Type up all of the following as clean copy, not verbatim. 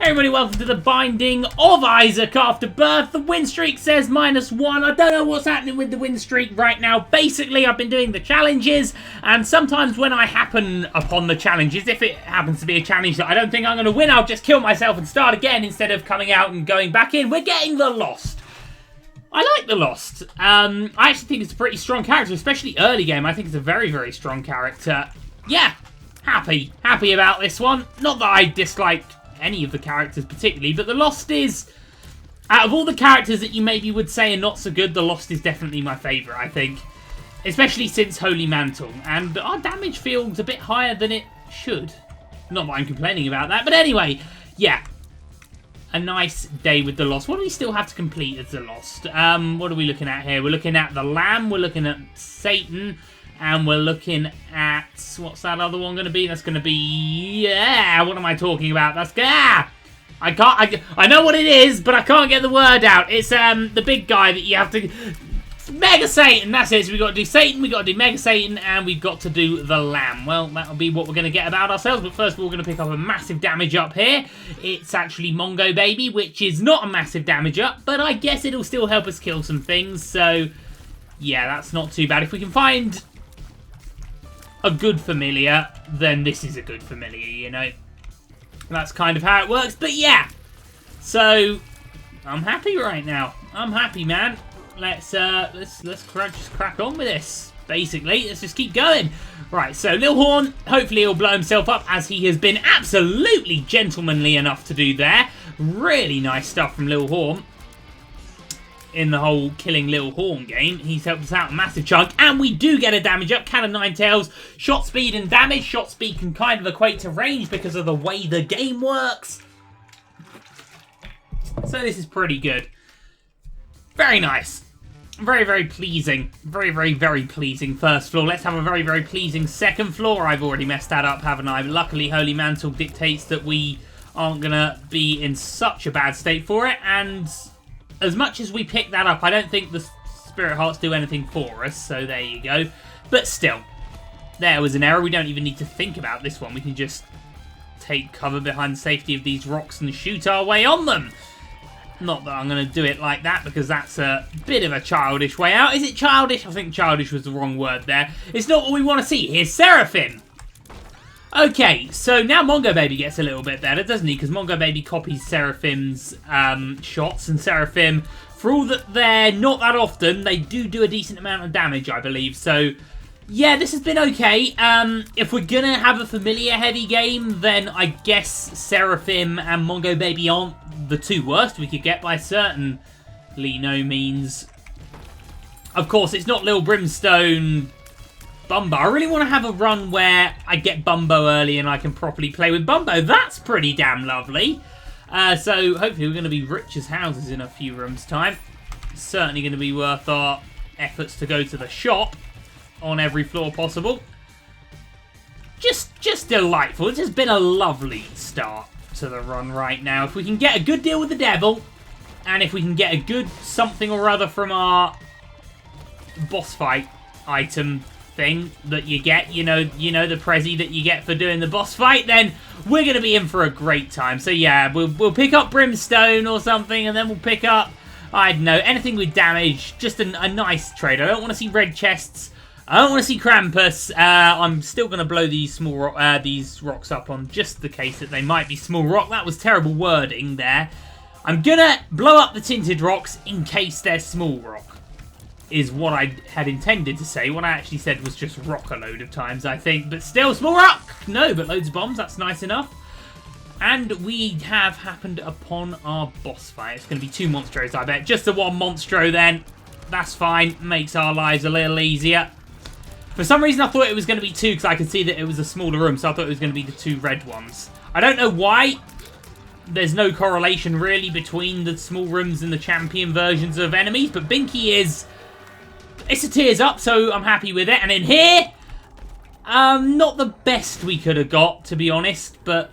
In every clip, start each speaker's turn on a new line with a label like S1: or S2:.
S1: Everybody, welcome to the Binding of Isaac Afterbirth. The win streak says -1. I don't know what's happening with the win streak right now. Basically, I've been doing the challenges, and sometimes when I happen upon the challenges, if it happens to be a challenge that I don't think I'm going to win, I'll just kill myself and start again instead of coming out and going back in. We're getting the Lost. I like the Lost. I actually think it's a pretty strong character, especially early game. I think it's a very, very strong character. Yeah, happy about this one. Not that I disliked any of the characters particularly, but the Lost is, out of all the characters that you maybe would say are not so good, the Lost is definitely my favourite, I think. Especially since Holy Mantle, and our damage feels a bit higher than it should. Not that I'm complaining about that, but anyway, yeah. A nice day with the Lost. What do we still have to complete as the Lost? What are we looking at here? We're looking at the Lamb, we're looking at Satan, and we're looking at... what's that other one going to be? That's going to be... yeah, what am I talking about? That's... I know what it is, but I can't get the word out. It's the big guy that you have to... Mega Satan, that's it. So we've got to do Satan, we've got to do Mega Satan, and we've got to do the Lamb. Well, that'll be what we're going to get about ourselves, but first of all, we're going to pick up a massive damage up here. It's actually Mongo Baby, which is not a massive damage up, but I guess it'll still help us kill some things, so... yeah, that's not too bad. If we can find a good familiar, then this is a good familiar, you know. That's kind of how it works, but yeah. So, I'm happy right now. I'm happy, man. Let's just crack on with this. Basically, let's just keep going. Right, so Lil Horn, hopefully he'll blow himself up, as he has been absolutely gentlemanly enough to do there. Really nice stuff from Lil Horn. In the whole killing Lil Horn game, he's helped us out a massive chunk, and we do get a damage up. Cat of Nine Tails, shot speed and damage. Shot speed can kind of equate to range because of the way the game works. So this is pretty good. Very nice. Very, very pleasing. Very, very, very pleasing first floor. Let's have a very, very pleasing second floor. I've already messed that up, haven't I? Luckily, Holy Mantle dictates that we aren't going to be in such a bad state for it, and... as much as we pick that up, I don't think the Spirit Hearts do anything for us, so there you go. But still, there was an error. We don't even need to think about this one. We can just take cover behind the safety of these rocks and shoot our way on them. Not that I'm going to do it like that, because that's a bit of a childish way out. Is it childish? I think childish was the wrong word there. It's not what we want to see. Here's Seraphim. Okay, so now Mongo Baby gets a little bit better, doesn't he? Because Mongo Baby copies Seraphim's shots, and Seraphim, for all that they're not that often, they do a decent amount of damage, I believe. So, yeah, this has been okay. If we're going to have a familiar-heavy game, then I guess Seraphim and Mongo Baby aren't the two worst we could get by certainly no means. Of course, it's not Lil Brimstone... Bumbo. I really want to have a run where I get Bumbo early and I can properly play with Bumbo. That's pretty damn lovely. So hopefully we're going to be rich as houses in a few rooms' time. Certainly going to be worth our efforts to go to the shop on every floor possible. Just delightful. It's just been a lovely start to the run right now. If we can get a good deal with the devil, and if we can get a good something or other from our boss fight item thing that you get, you know the Prezi that you get for doing the boss fight, then we're going to be in for a great time. So yeah, we'll pick up Brimstone or something, and then we'll pick up, I don't know, anything with damage. Just a nice trade. I don't want to see red chests. I don't want to see Krampus. I'm still going to blow these these rocks up on just the case that they might be small rock. That was terrible wording there. I'm going to blow up the tinted rocks in case they're small rock, is what I had intended to say. What I actually said was just rock a load of times, I think. But still, small rock! No, but loads of bombs. That's nice enough. And we have happened upon our boss fight. It's going to be 2 Monstros, I bet. Just the 1 Monstro, then. That's fine. Makes our lives a little easier. For some reason, I thought it was going to be 2, because I could see that it was a smaller room. So I thought it was going to be the 2 red ones. I don't know why. There's no correlation, really, between the small rooms and the champion versions of enemies. But Binky is... it's a tears up, so I'm happy with it. And in here, not the best we could have got, to be honest, but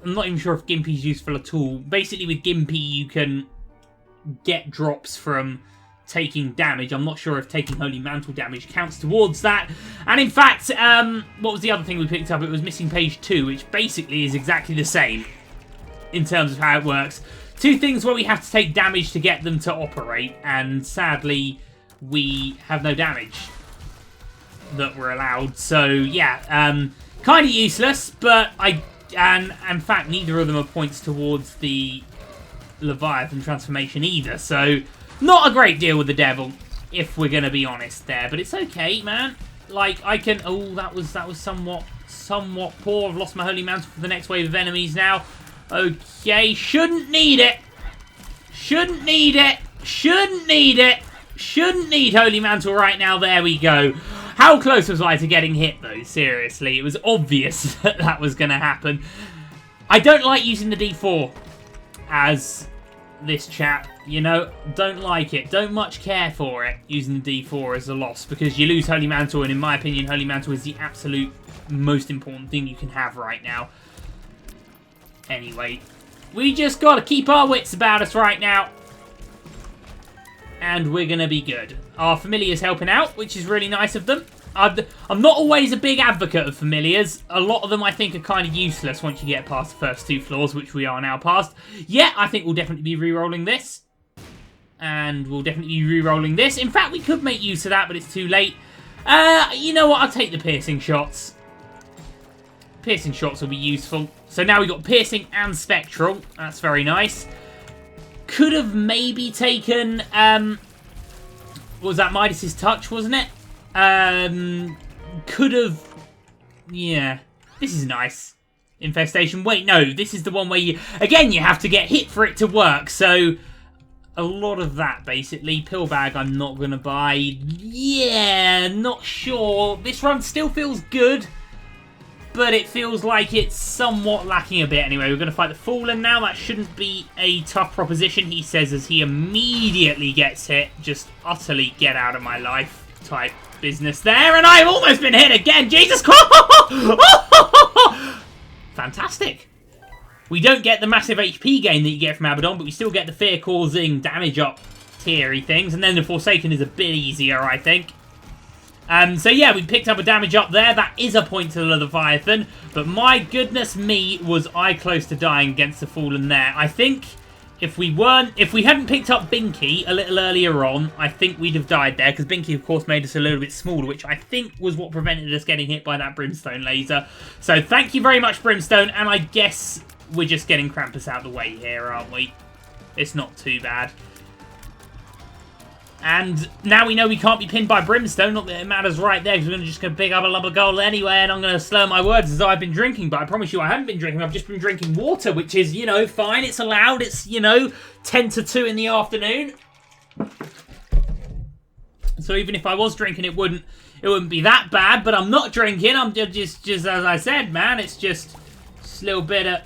S1: I'm not even sure if Gimpy's useful at all. Basically, with Gimpy, you can get drops from taking damage. I'm not sure if taking Holy Mantle damage counts towards that. And in fact, what was the other thing we picked up? It was Missing Page 2, which basically is exactly the same. in terms of how it works. 2 things where we have to take damage to get them to operate, and sadly, we have no damage that we're allowed. So, yeah, kind of useless, but and in fact, neither of them are points towards the Leviathan transformation either. So, not a great deal with the devil, if we're going to be honest there. But it's okay, man. Like, I can... Oh, that was somewhat poor. I've lost my Holy Mantle for the next wave of enemies now. Okay, shouldn't need it. Shouldn't need it. Shouldn't need it. Shouldn't need Holy Mantle right now. There we go. How close was I to getting hit, though? Seriously, it was obvious that that was going to happen. I don't like using the D4 as this chap, you know. Don't like it. Don't much care for it, using the D4 as a loss, because you lose Holy Mantle, and in my opinion, Holy Mantle is the absolute most important thing you can have right now. Anyway, we just got to keep our wits about us right now. And we're going to be good. Our familiar's helping out, which is really nice of them. I'm not always a big advocate of familiars. A lot of them, I think, are kind of useless once you get past the first 2 floors, which we are now past. Yeah, I think we'll definitely be re-rolling this. And we'll definitely be re-rolling this. In fact, we could make use of that, but it's too late. You know what? I'll take the piercing shots. Piercing shots will be useful. So now we've got piercing and spectral. That's very nice. Could have maybe taken, what was that, Midas's touch, wasn't it? Could have, yeah. This is nice. Infestation. Wait, no, this is the one where you, again, you have to get hit for it to work. So, a lot of that, basically. Pill bag I'm not going to buy. Yeah, not sure. This run still feels good, but it feels like it's somewhat lacking a bit. Anyway, we're going to fight the Fallen now. That shouldn't be a tough proposition, he says, as he immediately gets hit. Just utterly get out of my life type business there. And I've almost been hit again. Jesus Christ! Fantastic. We don't get the massive HP gain that you get from Abaddon, but we still get the fear-causing damage up tiery things. And then the Forsaken is a bit easier, I think. So yeah, we picked up a damage up there. That is a point to the Leviathan. But my goodness me, was I close to dying against the Fallen there. I think if we hadn't picked up Binky a little earlier on, I think we'd have died there. Because Binky, of course, made us a little bit smaller, which I think was what prevented us getting hit by that Brimstone laser. So thank you very much, Brimstone. And I guess we're just getting Krampus out of the way here, aren't we? It's not too bad. And now we know we can't be pinned by Brimstone. Not that it matters right there, because we're just going to pick up a lump of gold anyway, and I'm going to slur my words as though I've been drinking. But I promise you I haven't been drinking. I've just been drinking water, which is, you know, fine. It's allowed. It's, you know, 10 to 2 in the afternoon. So even if I was drinking, it wouldn't be that bad. But I'm not drinking. I'm just as I said, man. It's just a little bit of...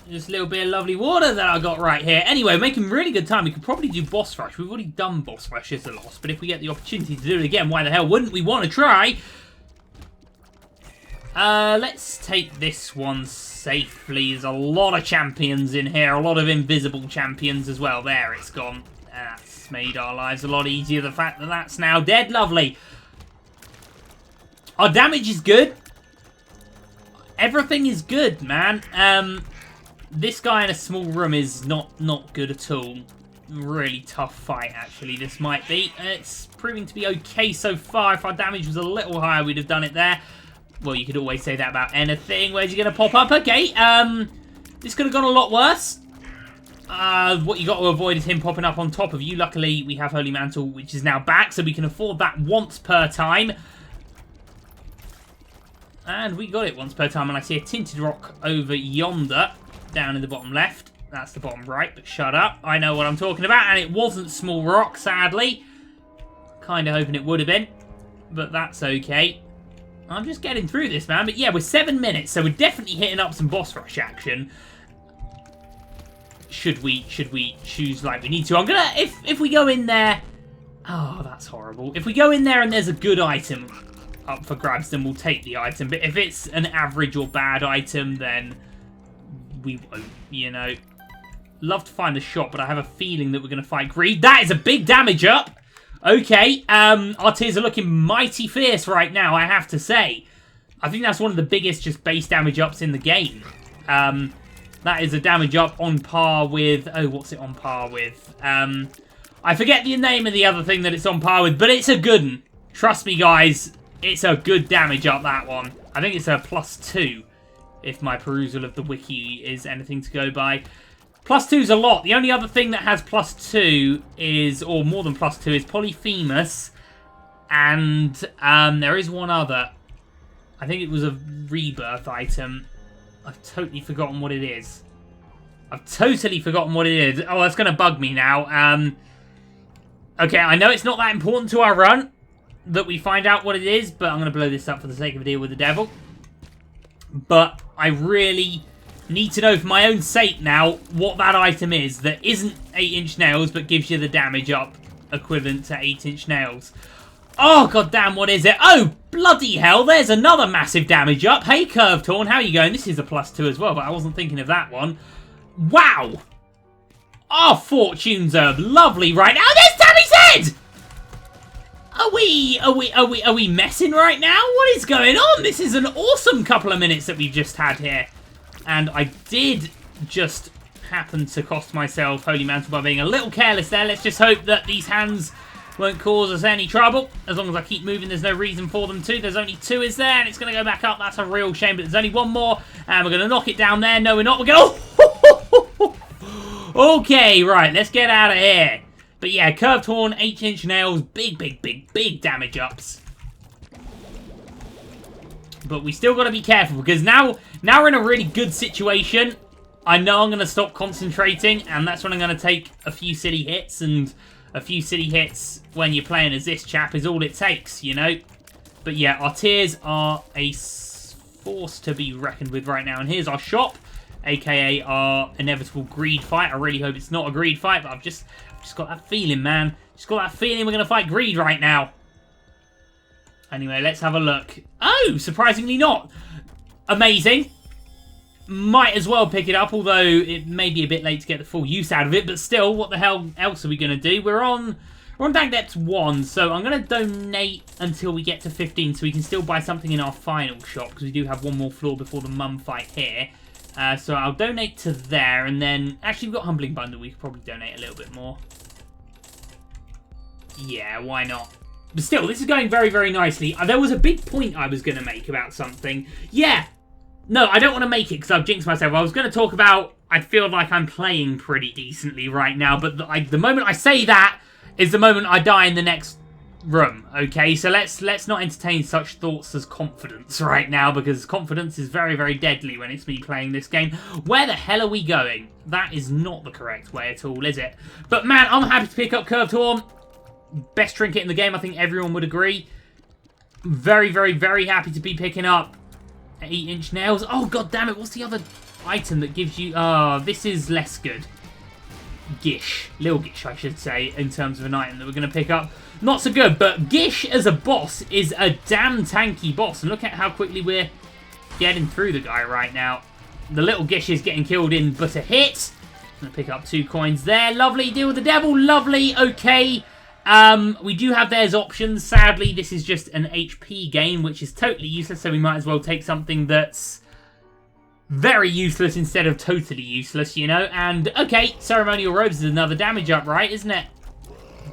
S1: Just a little bit of lovely water that I got right here. Anyway, making really good time. We could probably do boss rush. We've already done boss rush as a loss. But if we get the opportunity to do it again, why the hell wouldn't we want to try? Let's take this one safely. There's a lot of champions in here. A lot of invisible champions as well. There, it's gone. That's made our lives a lot easier. The fact that that's now dead. Lovely. Our damage is good. Everything is good, man. This guy in a small room is not good at all. Really tough fight, actually, this might be. It's proving to be okay so far. If our damage was a little higher, we'd have done it there. Well, you could always say that about anything. Where's he going to pop up? Okay, this could have gone a lot worse. What you got to avoid is him popping up on top of you. Luckily, we have Holy Mantle, which is now back, so we can afford that once per time. And we got it once per time, and I see a tinted rock over yonder. Down in the bottom left. That's the bottom right, but shut up. I know what I'm talking about, and it wasn't small rock, sadly. Kind of hoping it would have been, but that's okay. I'm just getting through this, man. But yeah, we're 7 minutes, so we're definitely hitting up some boss rush action. Should we choose like we need to? I'm gonna, if we go in there... Oh, that's horrible. If we go in there and there's a good item up for grabs, then we'll take the item. But if it's an average or bad item, then... we won't, you know. Love to find the shop, but I have a feeling that we're going to fight Greed. That is a big damage up. Okay, our tears are looking mighty fierce right now, I have to say. I think that's one of the biggest just base damage ups in the game. That is a damage up on par with... Oh, what's it on par with? I forget the name of the other thing that it's on par with, but it's a good one. Trust me, guys. It's a good damage up, that one. I think it's a +2, if my perusal of the wiki is anything to go by. +2's a lot. The only other thing that has +2 is, or more than +2, is Polyphemus. And there is one other. I think it was a rebirth item. I've totally forgotten what it is. Oh, that's going to bug me now. Okay, I know it's not that important to our run that we find out what it is, but I'm going to blow this up for the sake of a deal with the devil. But I really need to know for my own sake now what that item is that isn't 8-inch nails, but gives you the damage up equivalent to 8-inch nails. Oh, goddamn, what is it? Oh, bloody hell, there's another massive damage up. Hey, Curved Horn, how are you going? This is a +2 as well, but I wasn't thinking of that one. Wow! Our fortunes are lovely right now. There's Tammy's head! Are we messing right now? What is going on? This is an awesome couple of minutes that we've just had here. And I did just happen to cost myself Holy Mantle by being a little careless there. Let's just hope that these hands won't cause us any trouble. As long as I keep moving, there's no reason for them to. There's only 2 is there, and it's going to go back up. That's a real shame, but there's only 1 more. And we're going to knock it down there. No, we're not. We're going to... Okay, right. Let's get out of here. But yeah, Curved Horn, 8-inch nails. Big damage ups. But we still got to be careful, because now we're in a really good situation. I know I'm going to stop concentrating, and that's when I'm going to take a few silly hits, and a few silly hits when you're playing as this chap is all it takes, you know? But yeah, our tiers are a force to be reckoned with right now. And here's our shop, aka our inevitable greed fight. I really hope it's not a greed fight, but I've just got that feeling, man. Just got that feeling we're going to fight greed right now. Anyway, let's have a look. Oh, surprisingly not. Amazing. Might as well pick it up, although it may be a bit late to get the full use out of it. But still, what the hell else are we going to do? We're on Dank Depths 1, so I'm going to donate until we get to 15, so we can still buy something in our final shop, because we do have 1 more floor before the mum fight here. So I'll donate to there, and then... Actually, we've got Humbling Bundle. We could probably donate a little bit more. Yeah, why not? But still, this is going very, very nicely. There was a big point I was going to make about something. Yeah. No, I don't want to make it because I've jinxed myself. I was going to talk about I feel like I'm playing pretty decently right now, but the moment I say that is the moment I die in the next room, okay? So let's not entertain such thoughts as confidence right now, because confidence is very, very deadly when it's me playing this game. Where the hell are we going? That is not the correct way at all, is it? But man, I'm happy to pick up Curved Horn. Best trinket in the game, I think everyone would agree. Very, very, very happy to be picking up 8-inch nails. Oh, god damn it. What's the other item that gives you... Oh, this is less good. Gish. Lil Gish, I should say, in terms of an item that we're going to pick up. Not so good, but Gish as a boss is a damn tanky boss. And look at how quickly we're getting through the guy right now. The little Gish is getting killed in but a hit. I'm going to pick up 2 coins there. Lovely. Deal with the devil. Lovely. Okay. We do have theirs options. Sadly, this is just an HP game, which is totally useless, so we might as well take something that's very useless instead of totally useless, you know? And, okay, Ceremonial Robes is another damage up, right, isn't it?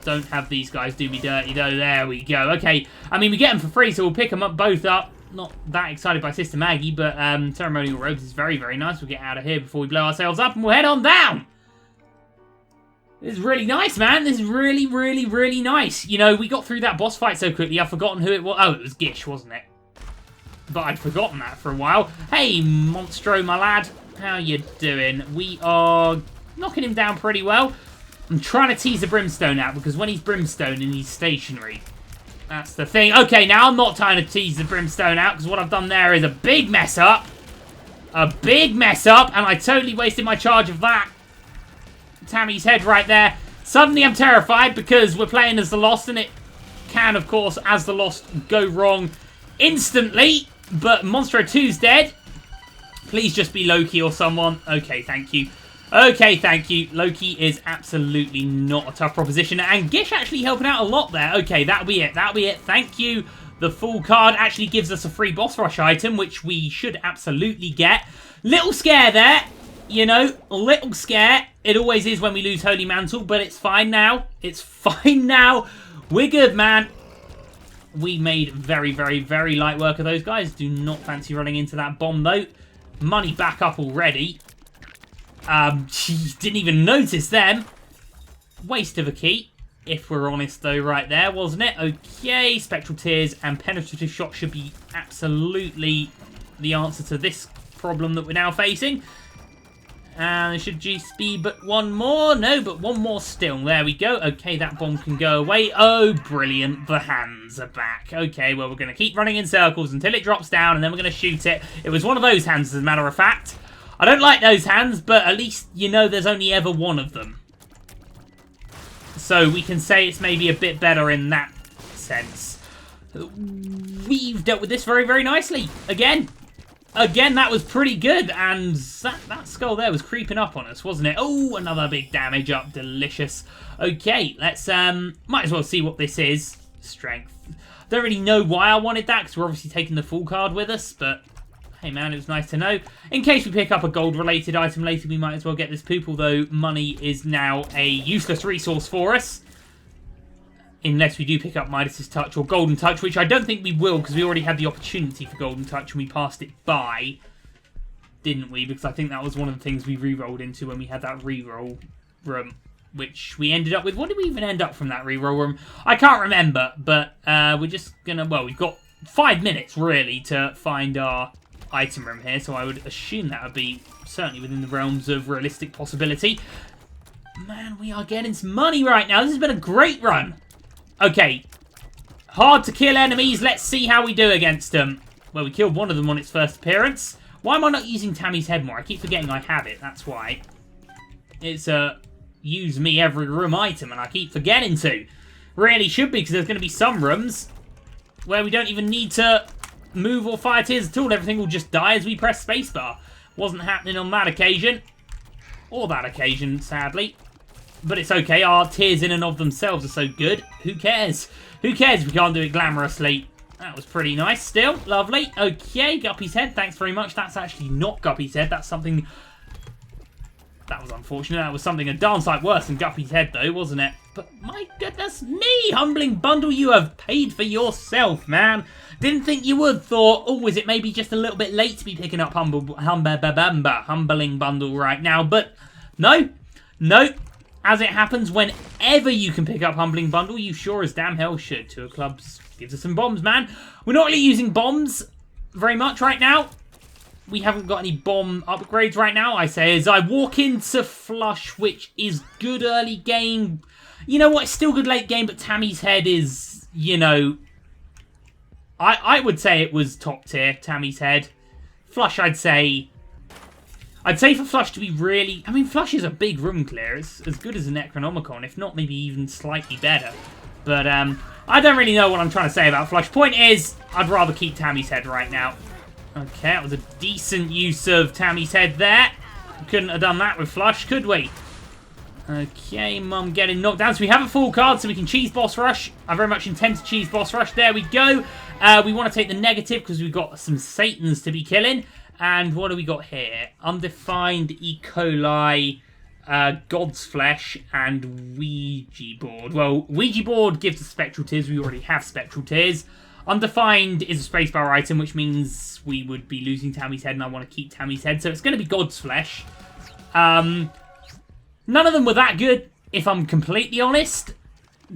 S1: Don't have these guys do me dirty, though. There we go. Okay, I mean, we get them for free, so we'll pick them up both up. Not that excited by Sister Maggie, but Ceremonial Robes is very, very nice. We'll get out of here before we blow ourselves up, and we'll head on down! This is really nice, man. This is really, really, really nice. You know, we got through that boss fight so quickly, I've forgotten who it was. Oh, it was Gish, wasn't it? But I'd forgotten that for a while. Hey, Monstro, my lad. How you doing? We are knocking him down pretty well. I'm trying to tease the Brimstone out, because when he's Brimstone and he's stationary, that's the thing. Okay, now I'm not trying to tease the Brimstone out, because what I've done there is a big mess up. A big mess up, and I totally wasted my charge of that. Tammy's head right there. Suddenly I'm terrified because we're playing as the Lost, and it can, of course, as the Lost, go wrong instantly. But Monstro 2's dead. Please just be Loki or someone. Okay, thank you. Okay, thank you. Loki is absolutely not a tough proposition. And Gish actually helping out a lot there. Okay, that'll be it. That'll be it. Thank you. The full card actually gives us a free boss rush item, which we should absolutely get. Little scare there. You know, a little scare. It always is when we lose Holy Mantle, but it's fine now. It's fine now. We're good, man. We made very, very, very light work of those guys. Do not fancy running into that bomb, though. Money back up already. Didn't even notice them. Waste of a key, if we're honest, though, right there, wasn't it? Okay, Spectral Tears and Penetrative Shot should be absolutely the answer to this problem that we're now facing. And there should just be but one more. No, but one more still. There we go. Okay, that bomb can go away. Oh, brilliant. The hands are back. Okay, well, we're going to keep running in circles until it drops down, and then we're going to shoot it. It was one of those hands, as a matter of fact. I don't like those hands, but at least you know there's only ever one of them. So we can say it's maybe a bit better in that sense. We've dealt with this very, very nicely. Again, that was pretty good. And that skull there was creeping up on us, wasn't it? Oh, another big damage up. Delicious. Okay, let's, might as well see what this is. Strength. Don't really know why I wanted that, because we're obviously taking the full card with us, but hey man, it was nice to know. In case we pick up a gold-related item later, we might as well get this poop, although money is now a useless resource for us. Unless we do pick up Midas's Touch or Golden Touch, which I don't think we will, because we already had the opportunity for Golden Touch and we passed it by. Didn't we? Because I think that was one of the things we re-rolled into when we had that re-roll room, which we ended up with. What did we even end up from that re-roll room? I can't remember, but we're just going to... Well, we've got 5 minutes, really, to find our item room here, so I would assume that would be certainly within the realms of realistic possibility. Man, we are getting some money right now. This has been a great run. Okay, hard to kill enemies. Let's see how we do against them. Well, we killed one of them on its first appearance. Why am I not using Tammy's Head more? I keep forgetting I have it, that's why. It's a use me every room item, and I keep forgetting to. Really should be, because there's going to be some rooms where we don't even need to move or fire tears at all. Everything will just die as we press spacebar. Wasn't happening on that occasion. Or that occasion, sadly. But it's okay. Our tears in and of themselves are so good. Who cares? Who cares if we can't do it glamorously? That was pretty nice still. Lovely. Okay, Guppy's Head. Thanks very much. That's actually not Guppy's Head. That's something... That was unfortunate. That was something a darn sight worse than Guppy's Head, though, wasn't it? But my goodness me, Humbling Bundle, you have paid for yourself, man. Didn't think you would. Thought, oh, is it maybe just a little bit late to be picking up Humbling Bundle right now? But no, no. As it happens, whenever you can pick up Humbling Bundle, you sure as damn hell should. Tour Clubs gives us some bombs, man. We're not really using bombs very much right now. We haven't got any bomb upgrades right now, I say, as I walk into Flush, which is good early game. You know what? It's still good late game, but Tammy's Head is, you know... I would say it was top tier, Tammy's Head. Flush, I'd say for Flush to be really... I mean, Flush is a big room clear. It's as good as a Necronomicon, if not maybe even slightly better. But I don't really know what I'm trying to say about Flush. Point is, I'd rather keep Tammy's Head right now. Okay, that was a decent use of Tammy's Head there. Couldn't have done that with Flush, could we? Okay, Mum getting knocked down. So we have a full card, so we can cheese Boss Rush. I very much intend to cheese Boss Rush. There we go. We want to take the negative because we've got some Satans to be killing. And what do we got here? Undefined E. coli, God's Flesh, and Ouija Board. Well, Ouija Board gives us Spectral Tears. We already have Spectral Tears. Undefined is a spacebar item, which means we would be losing Tammy's Head, and I want to keep Tammy's Head. So it's going to be God's Flesh. None of them were that good, if I'm completely honest.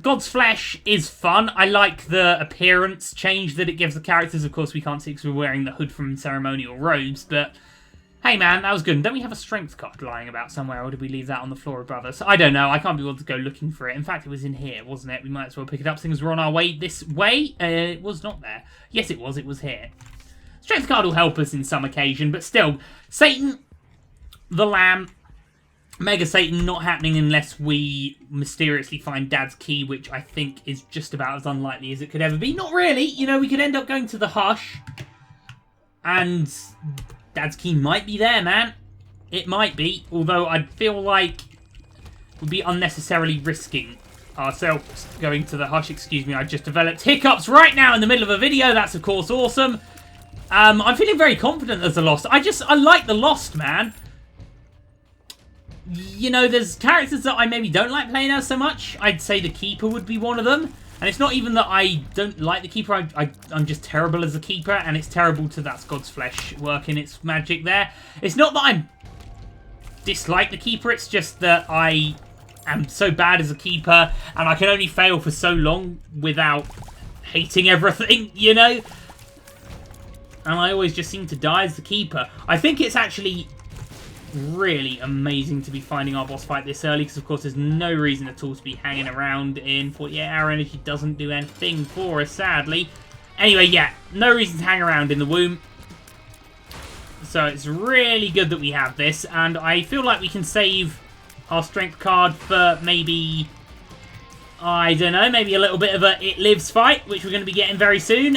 S1: God's Flesh is fun. I like the appearance change that it gives the characters. Of course, we can't see because we're wearing the hood from ceremonial robes, but hey, man, that was good. And don't we have a strength card lying about somewhere, or did we leave that on the floor above us? I don't know. I can't be able to go looking for it. In fact, it was in here, wasn't it? We might as well pick it up, since we're on our way this way. It was not there. Yes, it was. It was here. Strength card will help us in some occasion, but still, Satan, the Lamb, Mega Satan not happening unless we mysteriously find Dad's key, which I think is just about as unlikely as it could ever be. Not really. You know, we could end up going to the Hush, and Dad's key might be there, man. It might be, although I feel like we'd be unnecessarily risking ourselves going to the Hush. Excuse me, I just developed hiccups right now in the middle of a video. That's, of course, awesome. I'm feeling very confident as the Lost. I like the Lost, man. you know, there's characters that I maybe don't like playing as so much. I'd say the Keeper would be one of them. And it's not even that I don't like the Keeper. I'm just terrible as a Keeper, and it's terrible to that's God's Flesh working its magic there. It's not that I dislike the Keeper, it's just that I am so bad as a Keeper, and I can only fail for so long without hating everything, you know? And I always just seem to die as the Keeper. I think it's actually really amazing to be finding our boss fight this early, because of course there's no reason at all to be hanging around in 48-hour energy. Doesn't do anything for us, sadly. Anyway, yeah, no reason to hang around in the womb. So it's really good that we have this, and I feel like we can save our strength card for maybe, I don't know, maybe a little bit of a It Lives fight, which we're going to be getting very soon.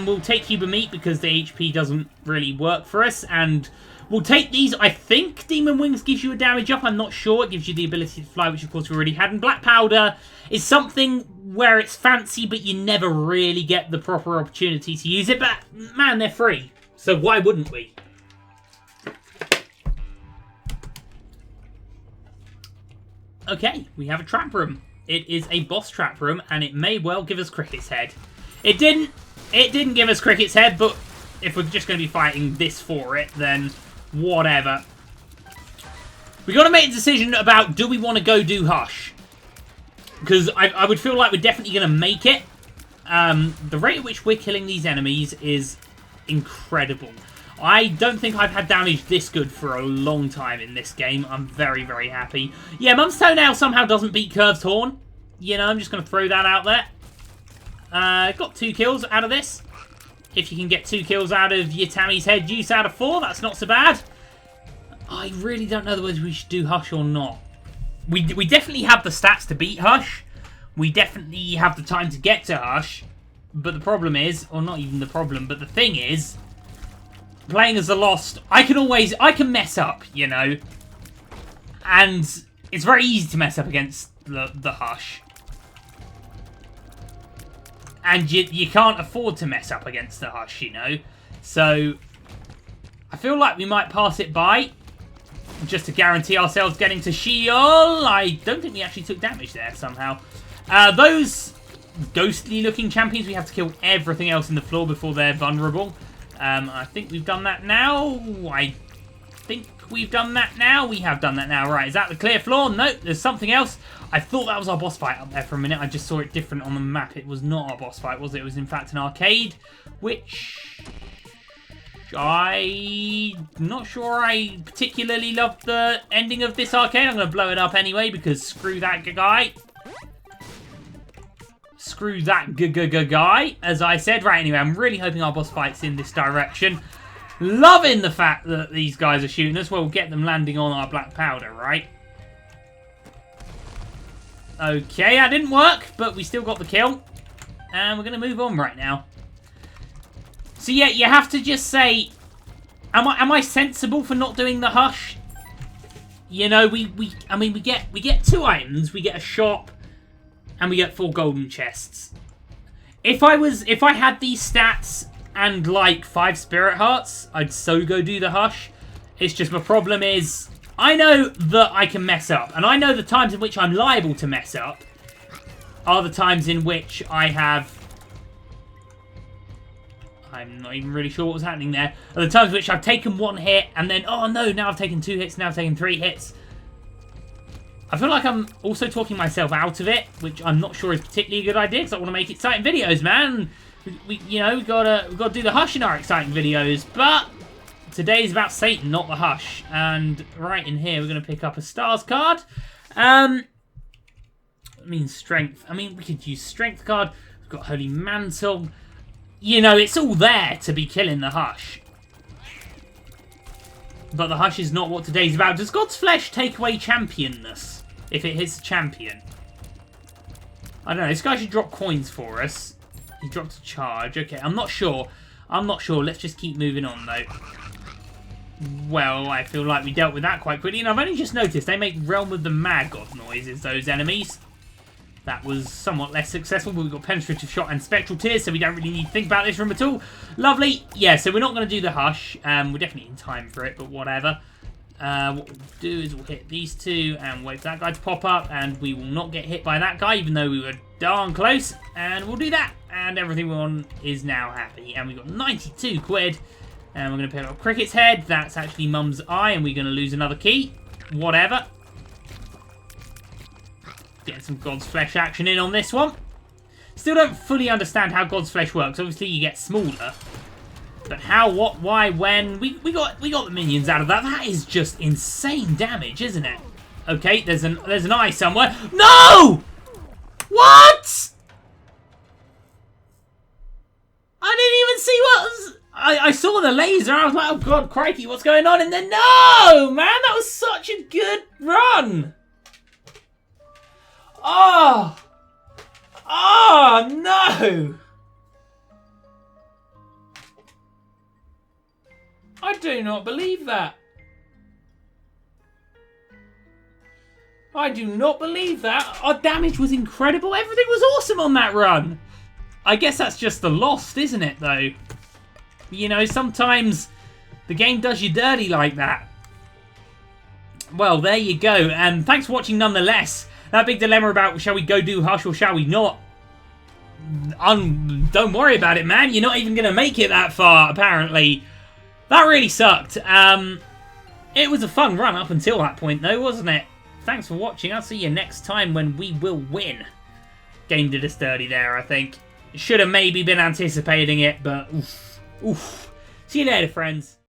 S1: We'll take Huber Meat because the HP doesn't really work for us, and we'll take these. I think Demon Wings gives you a damage up. I'm not sure. It gives you the ability to fly, which of course we already had. And Black Powder is something where it's fancy, but you never really get the proper opportunity to use it. But, man, they're free. So why wouldn't we? Okay, we have a trap room. It is a boss trap room, and it may well give us Cricket's Head. It didn't give us Cricket's Head, but if we're just going to be fighting this for it, then whatever. We got to make a decision about, do we want to go do Hush? Because I would feel like we're definitely going to make it. The rate at which we're killing these enemies is incredible. I don't think I've had damage this good for a long time in this game. I'm very, very happy. Yeah, Mum's Toenail somehow doesn't beat Curved Horn. You know, I'm just going to throw that out there. Got 2 kills out of this. If you can get 2 kills out of your Tammy's Head Juice out of 4, that's not so bad. I really don't know whether we should do Hush or not. We definitely have the stats to beat Hush. We definitely have the time to get to Hush. But the problem is, or not even the problem, but the thing is, playing as a Lost, I can mess up, you know. And it's very easy to mess up against the Hush. And you can't afford to mess up against the Hush, you know. So, I feel like we might pass it by, just to guarantee ourselves getting to Sheol. I don't think we actually took damage there somehow. Those ghostly-looking champions, we have to kill everything else in the floor before they're vulnerable. I think we've done that now. I think we've done that now. We have done that now. Right, is that the clear floor? No, there's something else. I thought that was our boss fight up there for a minute. I just saw it different on the map. It was not our boss fight, was it? It was in fact an arcade, which I'm not sure I particularly love the ending of this arcade. I'm going to blow it up anyway because screw that guy. Screw that guy, as I said. Right, anyway, I'm really hoping our boss fight's in this direction. Loving the fact that these guys are shooting us. Well, we'll get them landing on our Black Powder, right? Okay, that didn't work, but we still got the kill. And we're going to move on right now. So yeah, you have to just say, am I sensible for not doing the Hush? You know, we get 2 items. We get a shop, and we get 4 golden chests. If I had these stats and like 5 spirit hearts, I'd so go do the Hush. It's just my problem is, I know that I can mess up, and I know the times in which I'm liable to mess up are the times in which I have... I'm not even really sure what was happening there. Are the times in which I've taken 1 hit, and then, oh no, now I've taken 2 hits, now I've taken 3 hits. I feel like I'm also talking myself out of it, which I'm not sure is particularly a good idea, because I want to make exciting videos, man. We've gotta do the Hush in our exciting videos, but today's about Satan, not the Hush. And right in here, we're going to pick up a Stars card. I mean, Strength. I mean, we could use Strength card. We've got Holy Mantle. You know, it's all there to be killing the Hush. But the Hush is not what today's about. Does God's Flesh take away championness if it hits a champion? I don't know. This guy should drop coins for us. He dropped a charge. Okay, I'm not sure. I'm not sure. Let's just keep moving on, though. Well, I feel like we dealt with that quite quickly. And I've only just noticed they make Realm of the Mad God noises, those enemies. That was somewhat less successful, but we've got Penetrative Shot and Spectral Tears, so we don't really need to think about this room at all. Lovely. Yeah, so we're not going to do the Hush. We're definitely in time for it, but whatever. What we'll do is we'll hit these two and wait for that guy to pop up, and we will not get hit by that guy, even though we were darn close. And we'll do that, and everyone is now happy. And we got 92 quid, and we're going to pick up Cricket's head. That's actually Mum's eye, and we're going to lose another key. Whatever. Getting some God's Flesh action in on this one. Still don't fully understand how God's Flesh works. Obviously, you get smaller. But how, what, why, when? We got the minions out of that. That is just insane damage, isn't it? Okay, there's an eye somewhere. No! What? I didn't even see what was... I saw the laser. I was like, oh god, crikey, what's going on? And then, no! Man, that was such a good run. Oh! Oh, no! I do not believe that. I do not believe that. Our damage was incredible. Everything was awesome on that run. I guess that's just the lost, isn't it, though? You know, sometimes the game does you dirty like that. Well, there you go. And thanks for watching nonetheless. That big dilemma about shall we go do Hush or shall we not? Don't worry about it, man. You're not even going to make it that far, apparently. That really sucked. It was a fun run up until that point, though, wasn't it? Thanks for watching. I'll see you next time when we will win. Game did us dirty there, I think. Should have maybe been anticipating it, but oof. Oof. See you later, friends.